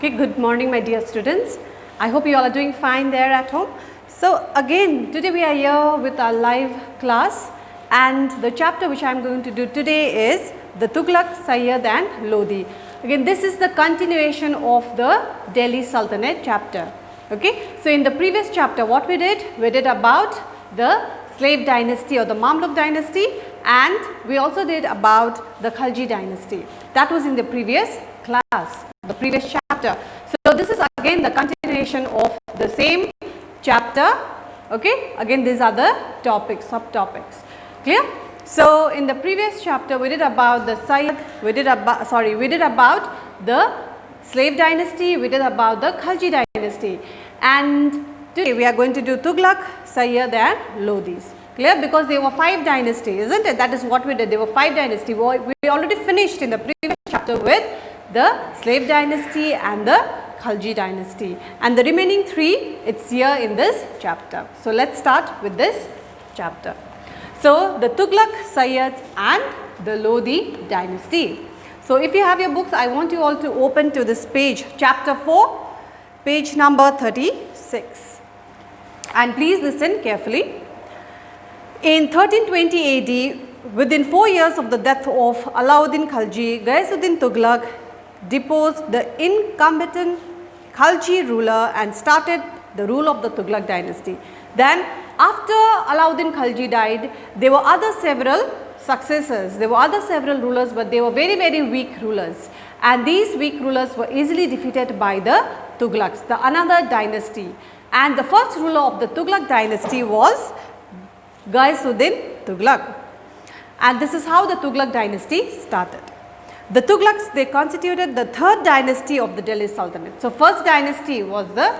Okay, good morning my dear students. I hope you all are doing fine there at home. So again today we are here with our live class, and the chapter which I am going to do today is the Tughlaq, Sayyid and Lodi. Again, this is the continuation of the Delhi Sultanate chapter. Okay, so in the previous chapter what we did about the slave dynasty or the Mamluk dynasty, and we also did about the Khalji dynasty. That was in the previous class, the previous chapter. So this is again the continuation of the same chapter. Okay, again these are the topics, subtopics. Clear? So in the previous chapter we did about the Sayyid, we did about the slave dynasty, we did about the Khalji dynasty, and today we are going to do Tughlaq, Sayyid and Lodis. Clear? Because there were 5 dynasties, isn't it? That is what we did. There were 5 dynasties. We already finished in the previous chapter with the slave dynasty and the Khalji dynasty, and the remaining 3 it's here in this chapter. So let's start with this chapter. So the Tughlaq, Sayyid and the Lodi dynasty. So if you have your books, I want you all to open to this page, chapter 4, page number 36, and please listen carefully. In 1320 AD, within 4 years of the death of Alauddin Khalji, Ghayasuddin Tughlaq deposed the incumbent Khalji ruler and started the rule of the Tughlaq dynasty. Then after Alauddin Khalji died, there were several successors, there were several rulers, but they were very weak rulers, and these weak rulers were easily defeated by the Tughlaqs, the another dynasty. And the first ruler of the Tughlaq dynasty was Ghayasuddin Tughlaq, and this is how the Tughlaq dynasty started. The Tughlaqs, they constituted the 3rd dynasty of the Delhi Sultanate. So first dynasty was the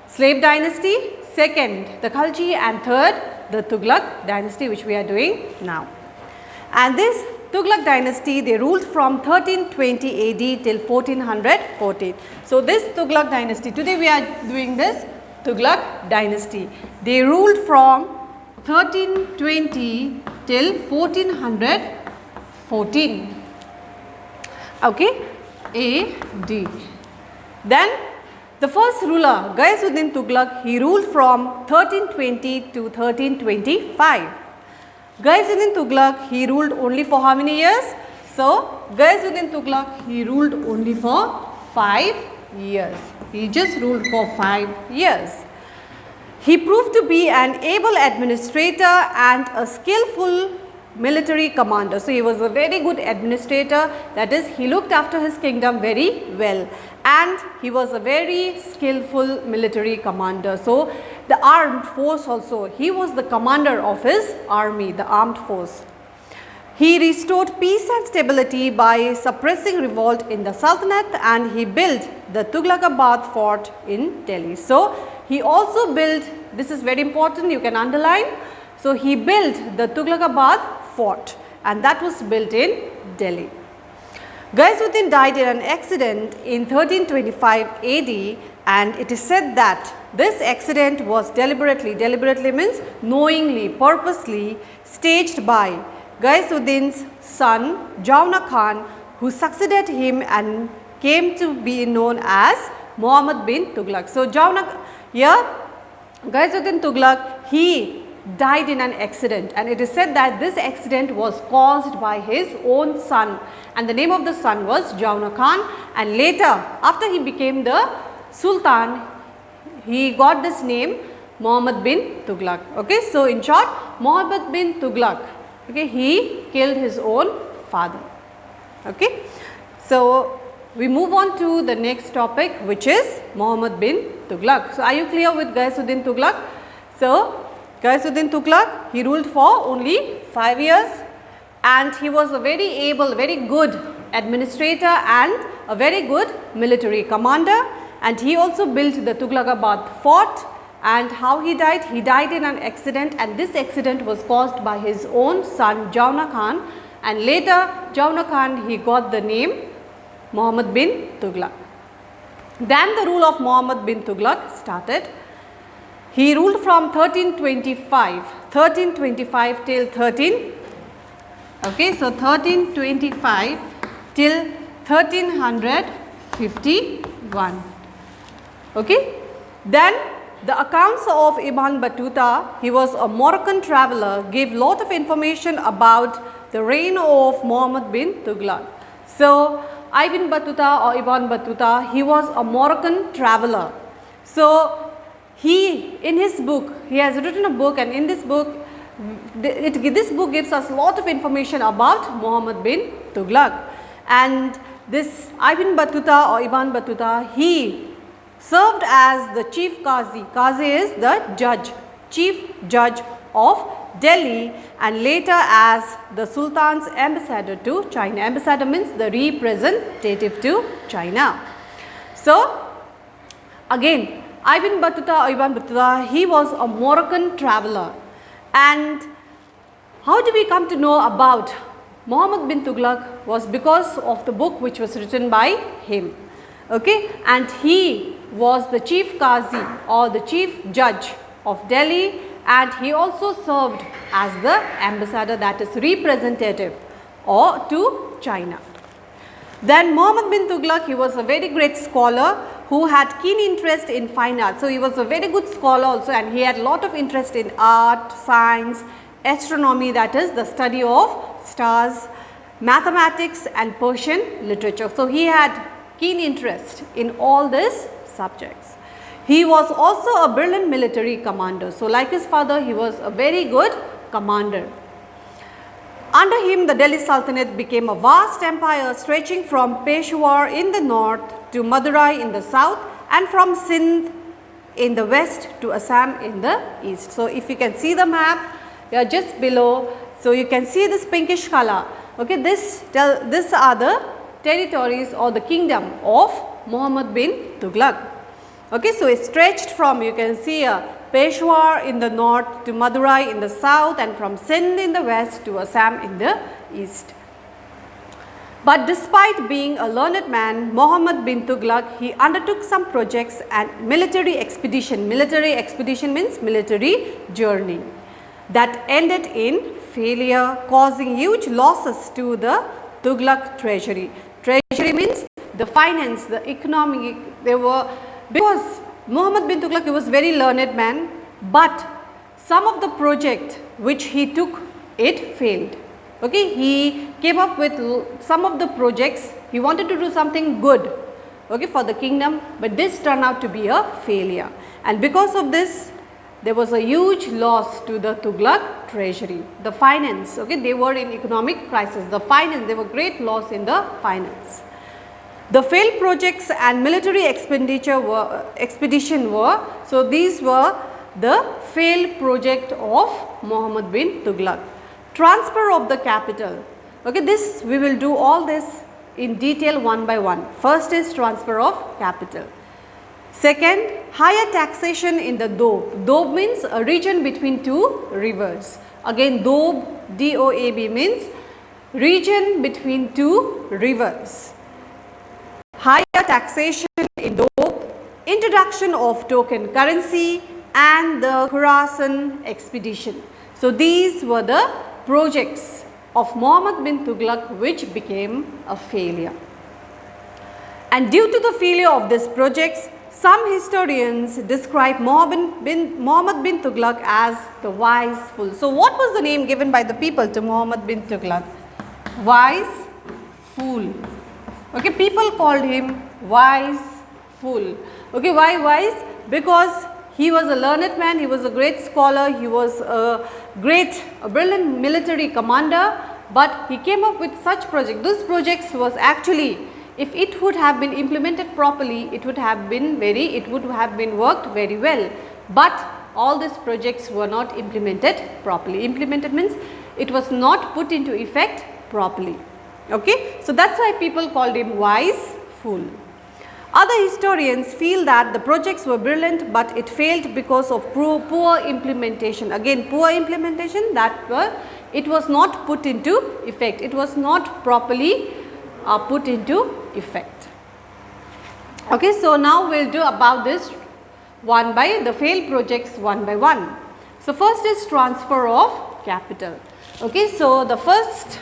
slave dynasty, second the Khalji, and third the Tughlaq dynasty, which we are doing now. And this Tughlaq dynasty, they ruled from 1320 AD till 1414. So this Tughlaq dynasty, today we are doing this Tughlaq dynasty. They ruled from 1320 till 1414. Okay, AD. Then the first ruler, Ghayasuddin Tughlaq, he ruled from 1320 to 1325. Ghayasuddin Tughlaq, he ruled only for how many years? So Ghayasuddin Tughlaq, he ruled only for 5 years. He just ruled for 5 years. He proved to be an able administrator and a skillful military commander. So he was a very good administrator, that is, he looked after his kingdom very well, and he was a very skillful military commander. So the armed force also, he was the commander of his army, the armed force. He restored peace and stability by suppressing revolt in the Sultanate, and he built the Tughlaqabad fort in Delhi. So he also built, this is very important, you can underline. So he built the Tughlaqabad fort, and that was built in Delhi. Ghayasuddin died in an accident in 1325 AD, and it is said that this accident was deliberately means knowingly, purposely staged by Ghayasuddin's son Jauna Khan, who succeeded him and came to be known as Mohammed bin Tughlag. So Ghayasuddin Tughlaq, he died in an accident, and it is said that this accident was caused by his own son, and the name of the son was Jauna Khan, and later after he became the Sultan, he got this name Mohammed bin Tughlag. Okay, so in short, Mohammed bin Tughlag, okay, he killed his own father. Okay, so we move on to the next topic, which is Mohammed bin Tughlag. So are you clear with Ghayasuddin Tughlaq? So Ghayasuddin Tughlaq, he ruled for only 5 years, and he was a very able, very good administrator and a very good military commander, and he also built the Tughlaqabad fort. And how he died? He died in an accident, and this accident was caused by his own son Jauna Khan, and later Jauna Khan, he got the name Mohammed bin Tughlaq. Then the rule of Mohammed bin Tughlaq started. He ruled from 1325 till 1325 till 1359. 1. Okay. Then the accounts of Ibn Battuta, he was a Moroccan traveler, gave lot of information about the reign of Mohammed bin Tughlag. So Ibn Battuta or Ibn Battuta, he was a Moroccan traveler. So he, in his book, he has written a book, and in this book, this book gives us a lot of information about Mohammed bin Tughlag. And this Ibn Battuta or Ibn Battuta, he served as the chief Qazi. Qazi is the judge, chief judge of Delhi, and later as the Sultan's ambassador to China. Ambassador means the representative to China. So again, Ibn Battuta or Ibn Battuta, he was a Moroccan traveler. And how do we come to know about Mohammed bin Tughlaq? Was because of the book which was written by him. Okay, and he was the chief Qazi or the chief judge of Delhi, and he also served as the ambassador, that is representative or to China. Then Mohammed bin Tughlaq, he was a very great scholar who had keen interest in fine art. So he was a very good scholar also, and he had a lot of interest in art, science, astronomy, that is the study of stars, mathematics and Persian literature. So he had keen interest in all these subjects. He was also a brilliant military commander. So like his father, he was a very good commander. Under him, the Delhi Sultanate became a vast empire stretching from Peshawar in the north to Madurai in the south, and from Sindh in the west to Assam in the east. So if you can see the map, just below, so you can see this pinkish color. Okay, this are the territories or the kingdom of Mohammed bin Tughlaq. Okay, so it stretched from, you can see Peshawar in the north to Madurai in the south, and from Sindh in the west to Assam in the east. But despite being a learned man, Mohammed bin Tughlaq, he undertook some projects and military expedition. Military expedition means military journey, that ended in failure, causing huge losses to the Tughlaq treasury. Treasury means the finance, the economic, because Mohammed bin Tughlaq, he was very learned man, but some of the project which he took, it failed. Okay, he came up with some of the projects, he wanted to do something good, okay, for the kingdom, but this turned out to be a failure, and because of this there was a huge loss to the Tughlaq treasury. The finance, okay, they were in economic crisis, the finance, there were great loss in the finance. The failed projects and military expedition were, so these were the failed project of Mohammed bin Tughlaq. Transfer of the capital, okay, this we will do all this in detail one by one. First is transfer of capital. Second, higher taxation in the Doab. Doab means a region between two rivers. Again, Doab, D-O-A-B means region between two rivers. Higher taxation in Doab, introduction of token currency, and the Khorasan expedition. So these were the projects of Mohammed bin Tughlaq which became a failure. And due to the failure of these projects, some historians describe Mohammed bin Tughlaq as the wise fool. So what was the name given by the people to Mohammed bin Tughlaq? Wise fool. Okay, people called him wise fool. Okay, why wise? Because he was a learned man, he was a great scholar, he was a brilliant military commander, but he came up with such projects. Those projects was actually, if it would have been implemented properly, it would have been worked very well. But all these projects were not implemented properly. Implemented means it was not put into effect properly. Okay, so that's why people called him wise fool. Other historians feel that the projects were brilliant, but it failed because of poor implementation. Again, poor implementation, it was not put into effect. It was not properly put into effect. Okay, so now we will do about this the failed projects one by one. So first is transfer of capital. Okay, so the first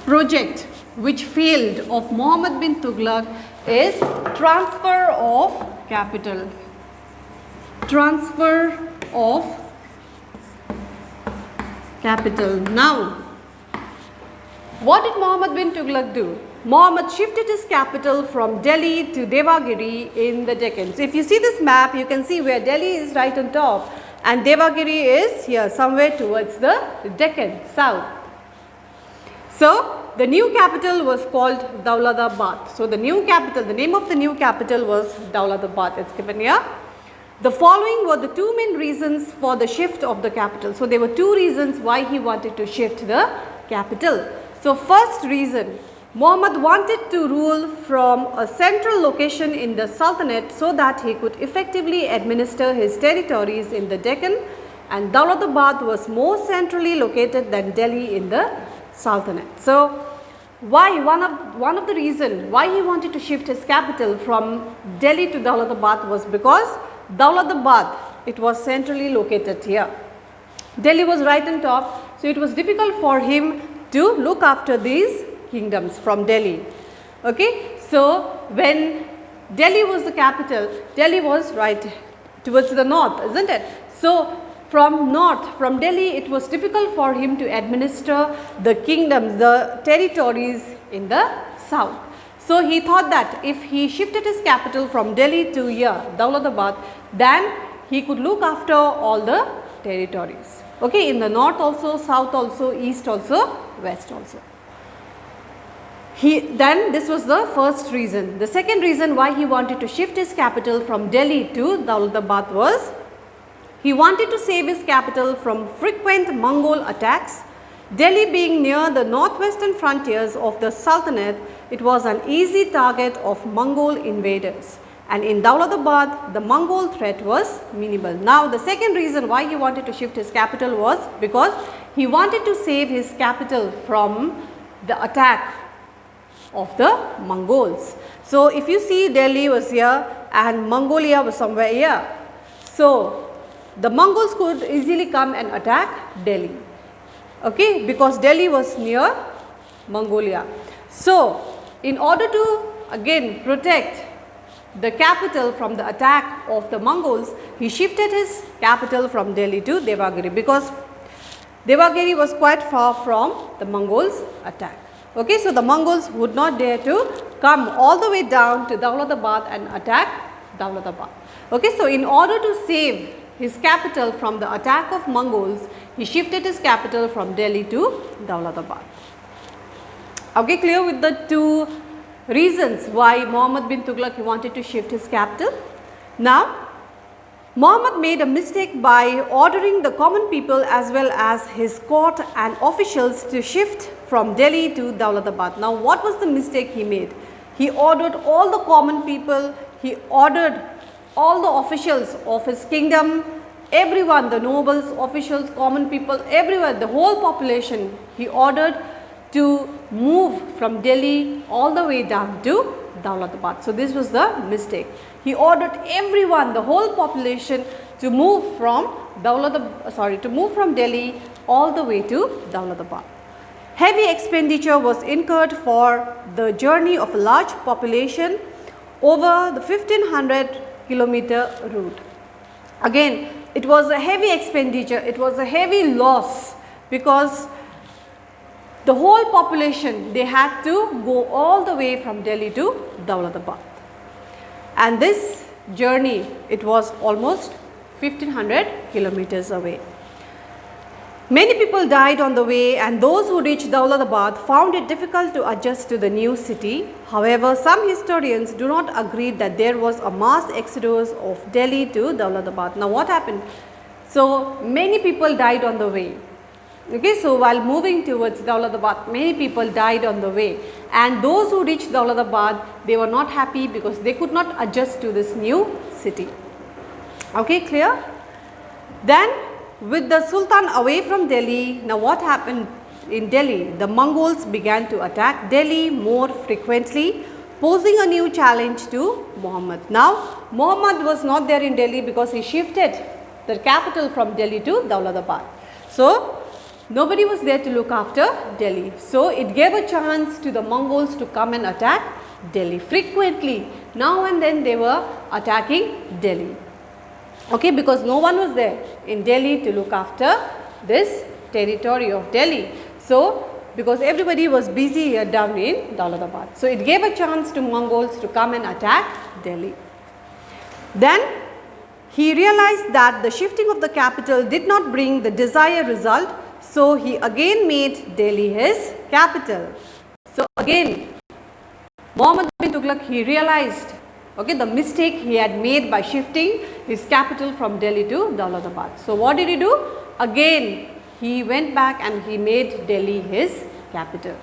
project which failed of Mohammed bin Tughlag is transfer of capital. Transfer of capital. Now, what did Mohammed bin Tughlag do? Muhammad shifted his capital from Delhi to Devagiri in the Deccan. So, if you see this map, you can see where Delhi is right on top and Devagiri is here somewhere towards the Deccan, south. So, the new capital was called Daulatabad. So, the new capital, the name of the new capital was Daulatabad. It's given here. The following were the two main reasons for the shift of the capital. So, there were two reasons why he wanted to shift the capital. So, first reason, Muhammad wanted to rule from a central location in the Sultanate so that he could effectively administer his territories in the Deccan, and Daulatabad was more centrally located than Delhi in the Sultanate. So, why one of the reason why he wanted to shift his capital from Delhi to Daulatabad was because Daulatabad, it was centrally located here. Delhi was right on top, so it was difficult for him to look after these kingdoms from Delhi. Okay, so when Delhi was the capital, Delhi was right towards the north, isn't it? So from north, from Delhi, it was difficult for him to administer the kingdoms, the territories in the south. So he thought that if he shifted his capital from Delhi to here, Daulatabad, then he could look after all the territories. Okay, in the north also, south also, east also, west also. Then this was the first reason. The second reason why he wanted to shift his capital from Delhi to Daulatabad was he wanted to save his capital from frequent Mongol attacks. Delhi being near the northwestern frontiers of the Sultanate, it was an easy target of Mongol invaders. And in Daulatabad, the Mongol threat was minimal. Now, the second reason why he wanted to shift his capital was because he wanted to save his capital from the attack of the Mongols. So, if you see, Delhi was here and Mongolia was somewhere here. So, the Mongols could easily come and attack Delhi, okay, because Delhi was near Mongolia. So, in order to again protect the capital from the attack of the Mongols, he shifted his capital from Delhi to Devagiri because Devagiri was quite far from the Mongols' attack. Okay, so the Mongols would not dare to come all the way down to Daulatabad and attack Daulatabad. Okay, so in order to save his capital from the attack of Mongols, he shifted his capital from Delhi to Daulatabad. Okay, clear with the two reasons why Mohammed bin Tughlag wanted to shift his capital. Now, Muhammad made a mistake by ordering the common people as well as his court and officials to shift from Delhi to Daulatabad. Now, what was the mistake he made? He ordered all the common people, he ordered all the officials of his kingdom, everyone, the nobles, officials, common people, everyone, the whole population, he ordered to move from Delhi all the way down to Daulatabad. So, this was the mistake. He ordered everyone, the whole population to move from Delhi all the way to Daulatabad. Heavy expenditure was incurred for the journey of a large population over the 1500 kilometer route. Again, it was a heavy expenditure, it was a heavy loss because the whole population, they had to go all the way from Delhi to Daulatabad. And this journey, it was almost 1500 kilometers away. Many people died on the way, and those who reached Daulatabad found it difficult to adjust to the new city. However, some historians do not agree that there was a mass exodus of Delhi to Daulatabad. Now, what happened? So, many people died on the way. Okay, so while moving towards Daulatabad, many people died on the way, and those who reached Daulatabad, they were not happy because they could not adjust to this new city. Okay, clear? Then, with the Sultan away from Delhi, now what happened in Delhi? The Mongols began to attack Delhi more frequently, posing a new challenge to Muhammad. Now, Muhammad was not there in Delhi because he shifted the capital from Delhi to Daulatabad. So, nobody was there to look after Delhi. So it gave a chance to the Mongols to come and attack Delhi. Frequently, now and then they were attacking Delhi. Okay, because no one was there in Delhi to look after this territory of Delhi. So, because everybody was busy here down in Daulatabad. So, it gave a chance to Mongols to come and attack Delhi. Then he realized that the shifting of the capital did not bring the desired result. So, he again made Delhi his capital. So, again Mohammed bin Tughlag, he realized the mistake he had made by shifting his capital from Delhi to Daulatabad. So, what did he do? Again he went back and he made Delhi his capital.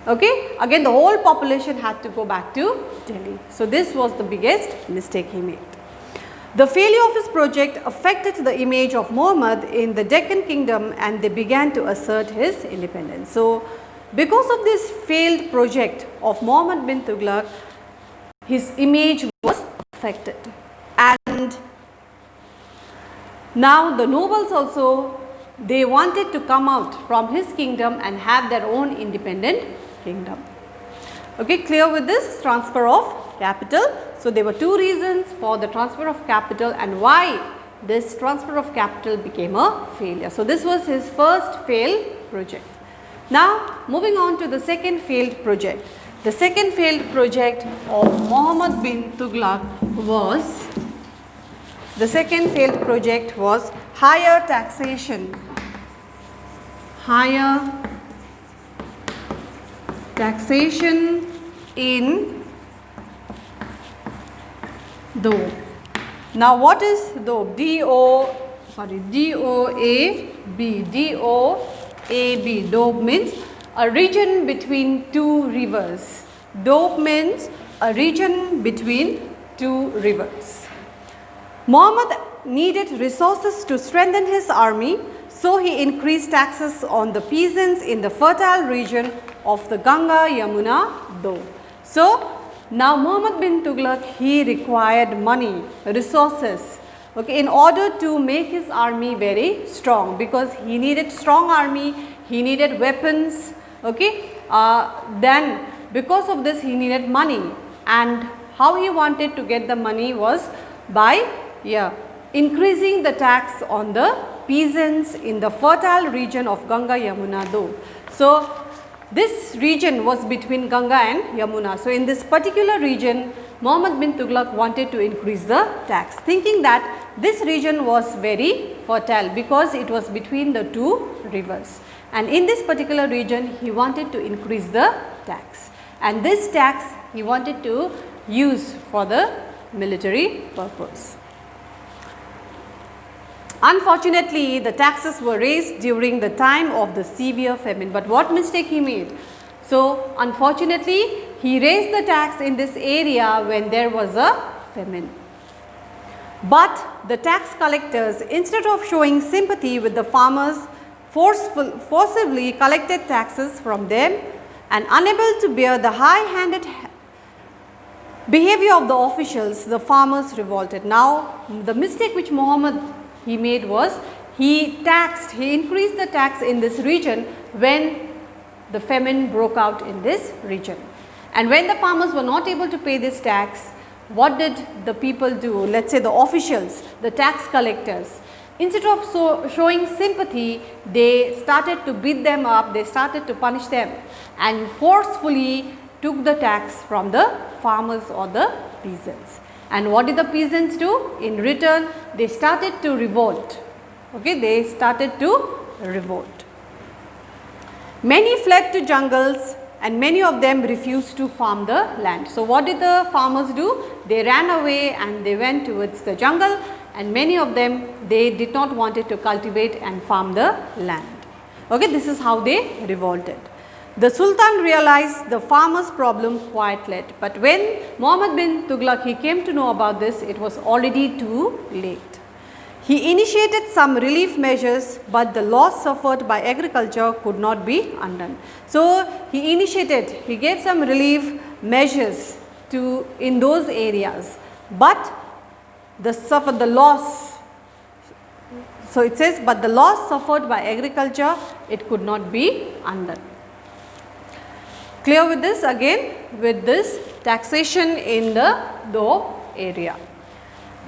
Okay, again the whole population had to go back to Delhi. So, this was the biggest mistake he made. The failure of his project affected the image of Muhammad in the Deccan kingdom and they began to assert his independence. So, because of this failed project of Mohammed bin Tughlag, his image was affected, and now the nobles also, they wanted to come out from his kingdom and have their own independent kingdom. Okay, clear with this transfer of capital? So, there were two reasons for the transfer of capital and why this transfer of capital became a failure. So, this was his first failed project. Now, moving on to the second failed project. The second failed project of Mohammed bin Tughlag was, higher taxation. Higher taxation in Doab. Now, what is Doab? D-O-A-B. D-O-A-B. Doab means a region between two rivers. Doab means a region between two rivers. Muhammad needed resources to strengthen his army, so he increased taxes on the peasants in the fertile region of the Ganga, Yamuna, Doab. So, now Mohammed bin Tughlag, he required money, resources, okay, in order to make his army very strong, because he needed strong army, he needed weapons, okay. Then because of this he needed money, and how he wanted to get the money was by increasing the tax on the peasants in the fertile region of Ganga, Yamuna, Doab. So, this region was between Ganga and Yamuna. So, in this particular region, Mohammed bin Tughlag wanted to increase the tax, thinking that this region was very fertile because it was between the two rivers. And in this particular region, he wanted to increase the tax. And this tax he wanted to use for the military purpose. Unfortunately, the taxes were raised during the time of the severe famine. But what mistake he made? So, unfortunately, he raised the tax in this area when there was a famine. But the tax collectors, instead of showing sympathy with the farmers, forcibly collected taxes from them, and unable to bear the high-handed behavior of the officials, the farmers revolted. Now, the mistake which Muhammad he made was he increased the tax in this region when the famine broke out in this region. And when the farmers were not able to pay this tax, what did the people do? Let's say the officials, the tax collectors, instead of showing sympathy, they started to beat them up, they started to punish them and forcefully took the tax from the farmers or the peasants. And what did the peasants do? In return, they started to revolt. Okay, they started to revolt. Many fled to jungles and many of them refused to farm the land. So, what did the farmers do? They ran away and they went towards the jungle, and many of them, they did not wanted to cultivate and farm the land. Okay, this is how they revolted. The Sultan realized the farmers' problem quite late, but when Mohammed bin Tughlag he came to know about this, it was already too late. He initiated some relief measures, but the loss suffered by agriculture could not be undone. So, he gave some relief measures in those areas, but the loss So it says, but the loss suffered by agriculture, it could not be undone. Clear with this? Again with this taxation in the Do area.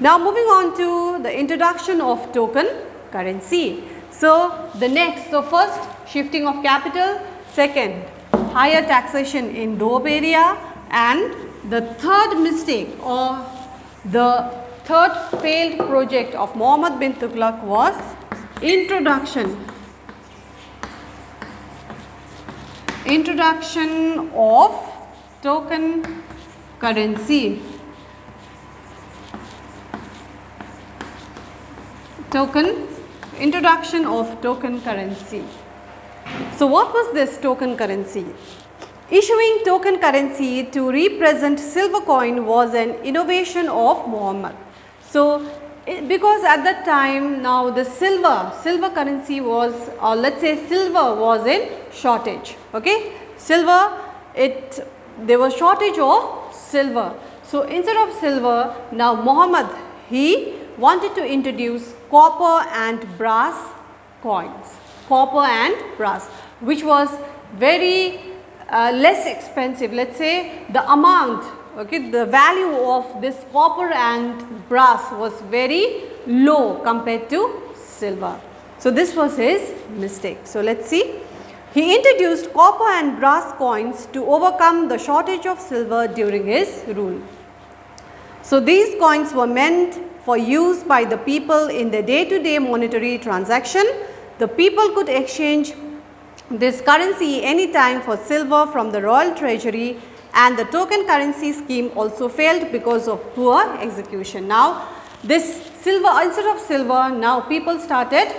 Now moving on to the introduction of token currency. So the next, so first shifting of capital, second higher taxation in Do area, and the third mistake or the third failed project of Mohammed bin Tughlag was introduction of token currency. Introduction of token currency. So what was this token currency? Issuing token currency to represent silver coin was an innovation of Muhammad. So because at that time now the silver currency was, or let's say silver was in shortage. Okay, silver, there was shortage of silver. So instead of silver, now Muhammad, he wanted to introduce copper and brass coins, which was very less expensive. Let's say the amount, okay, the value of this copper and brass was very low compared to silver. So this was his mistake. So let's see. He introduced copper and brass coins to overcome the shortage of silver during his rule. So these coins were meant for use by the people in their day-to-day monetary transaction. The people could exchange this currency anytime for silver from the royal treasury, and the token currency scheme also failed because of poor execution. Now this silver, instead of silver, now people started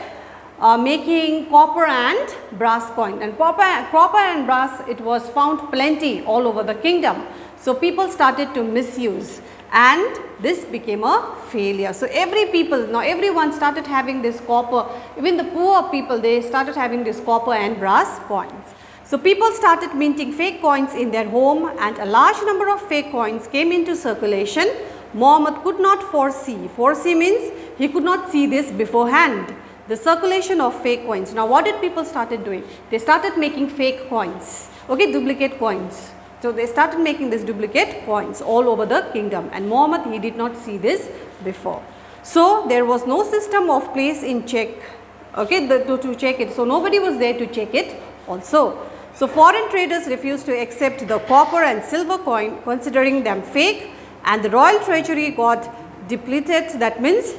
making copper and brass coin, and copper and brass, it was found plenty all over the kingdom. So people started to misuse, and this became a failure. So everyone started having this copper, even the poor people, they started having this copper and brass coins. So people started minting fake coins in their home, and a large number of fake coins came into circulation. Muhammad could not foresee means he could not see this beforehand, the circulation of fake coins. Now what did people started doing? They started making fake coins, okay, duplicate coins. So they started making this duplicate coins all over the kingdom, and Muhammad, he did not see this before. So there was no system of place in check, okay, to check it. So nobody was there to check it also. So foreign traders refused to accept the copper and silver coin, considering them fake, and the royal treasury got depleted. That means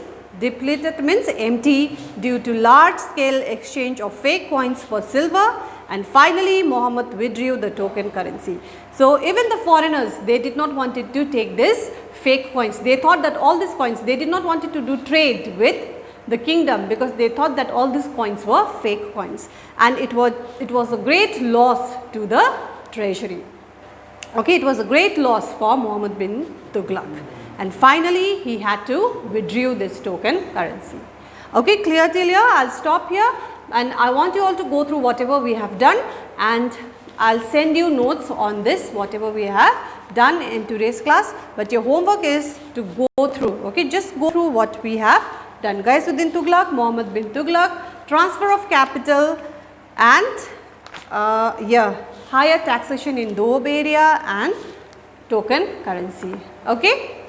empty due to large scale exchange of fake coins for silver. And finally Muhammad withdrew the token currency. So even the foreigners, they did not wanted to take this fake coins. They thought that all these coins, they did not wanted to do trade with the kingdom, because they thought that all these coins were fake coins, and it was a great loss to the treasury. Okay, it was a great loss for Mohammed bin Tughlag, and finally he had to withdraw this token currency. Okay, clear till here? I'll stop here, and I want you all to go through whatever we have done, and I'll send you notes on this, whatever we have done in today's class. But your homework is to go through, okay, just go through what we have done. Ghayasuddin Tughlaq, Mohammed bin Tughlag, transfer of capital, and higher taxation in Doab area, and token currency. Okay.